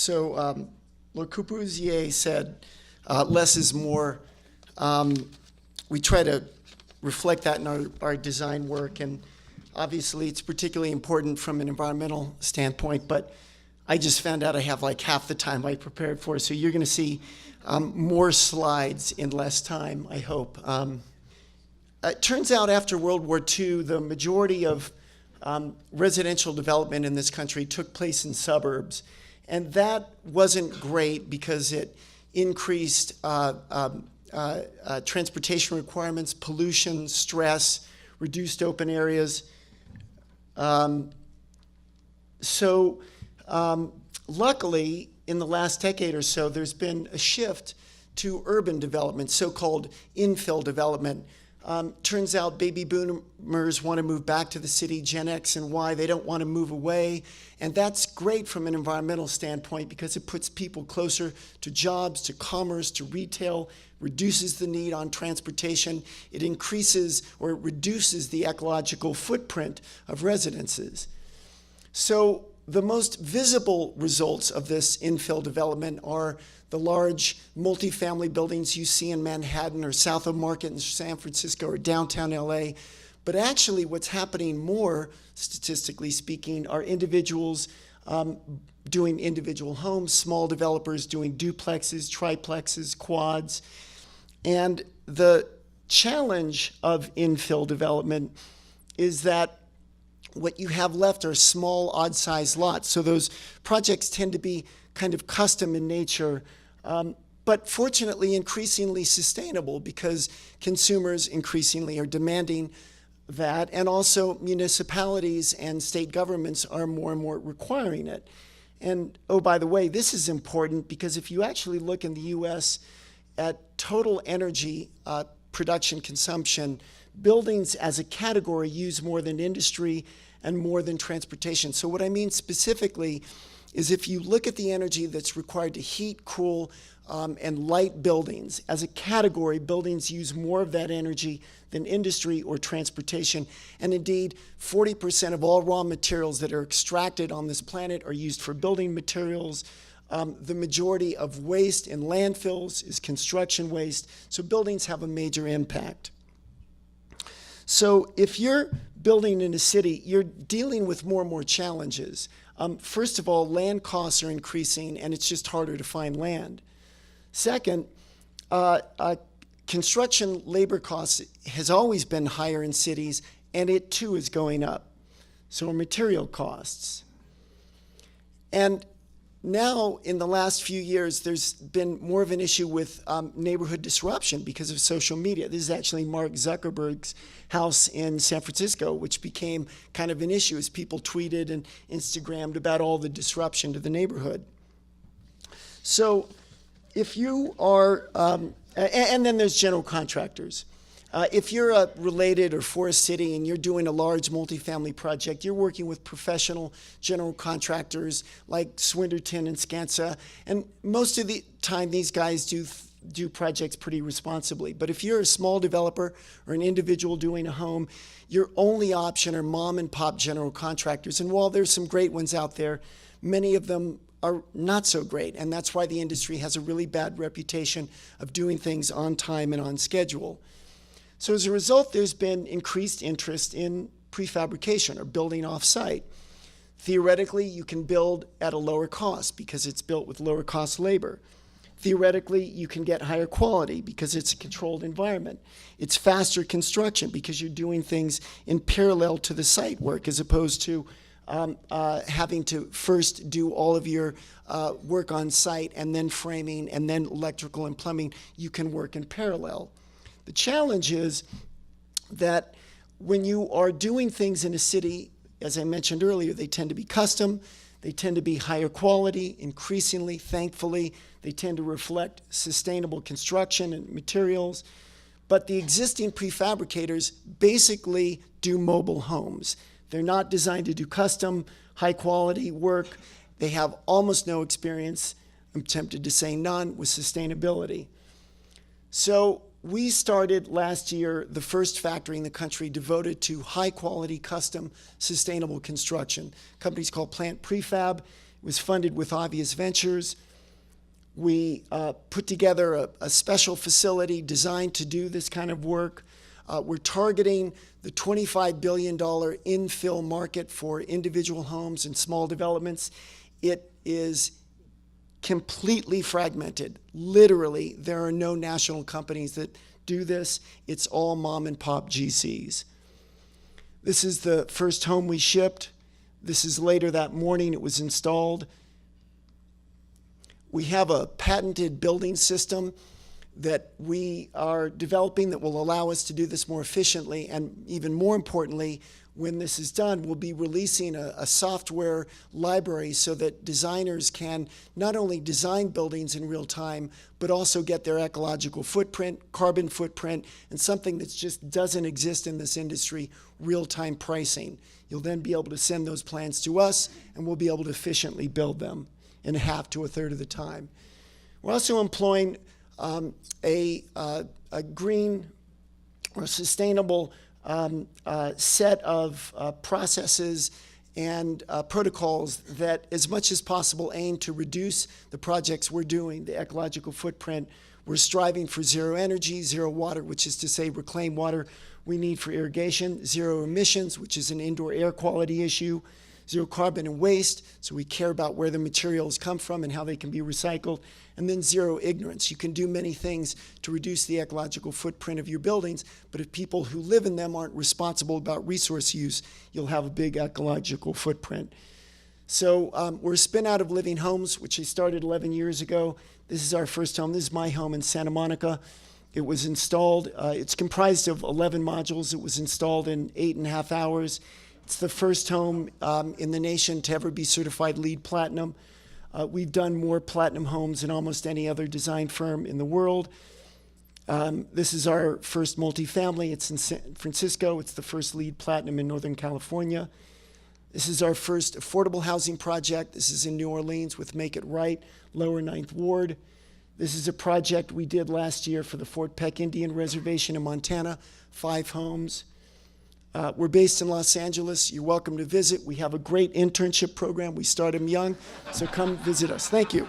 Le Corbusier said, less is more. We try to reflect that in our design work, and obviously it's particularly important from an environmental standpoint, but I just found out I have like half the time I prepared for, so you're going to see more slides in less time, I hope. It turns out after World War II, the majority of residential development in this country took place in suburbs, and that wasn't great because it increased transportation requirements, pollution, stress, reduced open areas. Luckily, in the last decade or so, there's been a shift to urban development, so-called infill development. Turns out baby boomers want to move back to the city, Gen X and Y, they don't want to move away. And that's great from an environmental standpoint because it puts people closer to jobs, to commerce, to retail, reduces the need on transportation. It increases or reduces the ecological footprint of residences. So the most visible results of this infill development are the large multifamily buildings you see in Manhattan or south of Market in San Francisco or downtown LA. But actually what's happening more, statistically speaking, are individuals doing individual homes, small developers doing duplexes, triplexes, quads. And the challenge of infill development is that what you have left are small, odd-sized lots. So those projects tend to be kind of custom in nature, but fortunately increasingly sustainable because consumers increasingly are demanding that, and also municipalities and state governments are more and more requiring it. And oh, by the way, this is important because if you actually look in the US at total energy production consumption, buildings as a category use more than industry and more than transportation. So what I mean specifically is if you look at the energy that's required to heat, cool, and light buildings, as a category, buildings use more of that energy than industry or transportation. And indeed, 40% of all raw materials that are extracted on this planet are used for building materials. The majority of waste in landfills is construction waste. So buildings have a major impact. So if you're building in a city, you're dealing with more and more challenges. First of all, land costs are increasing and it's just harder to find land. Second, construction labor costs has always been higher in cities and it too is going up. So are material costs. And now, in the last few years, there's been more of an issue with neighborhood disruption because of social media. This is actually Mark Zuckerberg's house in San Francisco, which became kind of an issue as people tweeted and Instagrammed about all the disruption to the neighborhood. So if you are, and then there's general contractors. If you're related or for a city and you're doing a large multifamily project, you're working with professional general contractors like Swinderton and Skanska, and most of the time these guys do projects pretty responsibly. But if you're a small developer or an individual doing a home, your only option are mom and pop general contractors. And while there's some great ones out there, many of them are not so great, and that's why the industry has a really bad reputation of doing things on time and on schedule. So as a result, there's been increased interest in prefabrication or building off-site. Theoretically, you can build at a lower cost because it's built with lower cost labor. Theoretically, you can get higher quality because it's a controlled environment. It's faster construction because you're doing things in parallel to the site work as opposed to having to first do all of your work on site and then framing and then electrical and plumbing. You can work in parallel. The challenge is that when you are doing things in a city, as I mentioned earlier, they tend to be custom, they tend to be higher quality, increasingly, thankfully, they tend to reflect sustainable construction and materials. But the existing prefabricators basically do mobile homes. They're not designed to do custom, high quality work. They have almost no experience, I'm tempted to say none, with sustainability. So we started last year the first factory in the country devoted to high quality, custom, sustainable construction. The company's called Plant Prefab. was funded with Obvious Ventures. We put together a special facility designed to do this kind of work. We're targeting the $25 billion infill market for individual homes and small developments. It is completely fragmented. Literally, there are no national companies that do this. It's all mom and pop GCs. This is the first home we shipped. This is later that morning it was installed. We have a patented building system that we are developing that will allow us to do this more efficiently, and even more importantly, when this is done, we'll be releasing a software library so that designers can not only design buildings in real time, but also get their ecological footprint, carbon footprint, and something that just doesn't exist in this industry, real-time pricing. You'll then be able to send those plans to us, and we'll be able to efficiently build them in half to a third of the time. We're also employing a green or sustainable set of processes and protocols that, as much as possible, aim to reduce the projects we're doing, the ecological footprint. We're striving for zero energy, zero water, which is to say reclaimed water we need for irrigation, zero emissions, which is an indoor air quality issue, zero carbon and waste, so we care about where the materials come from and how they can be recycled, and then zero ignorance. You can do many things to reduce the ecological footprint of your buildings, but if people who live in them aren't responsible about resource use, you'll have a big ecological footprint. So we're a spin out of Living Homes, which I started 11 years ago. This is our first home. This is my home in Santa Monica. It was installed, it's comprised of 11 modules. It was installed in 8.5 hours. It's the first home in the nation to ever be certified LEED Platinum. We've done more platinum homes than almost any other design firm in the world. This is our first multifamily. It's in San Francisco. It's the first LEED Platinum in Northern California. This is our first affordable housing project. This is in New Orleans with Make It Right, Lower 9th Ward. This is a project we did last year for the Fort Peck Indian Reservation in Montana, 5 homes. We're based in Los Angeles. You're welcome to visit. We have a great internship program. We start them young, so come visit us. Thank you.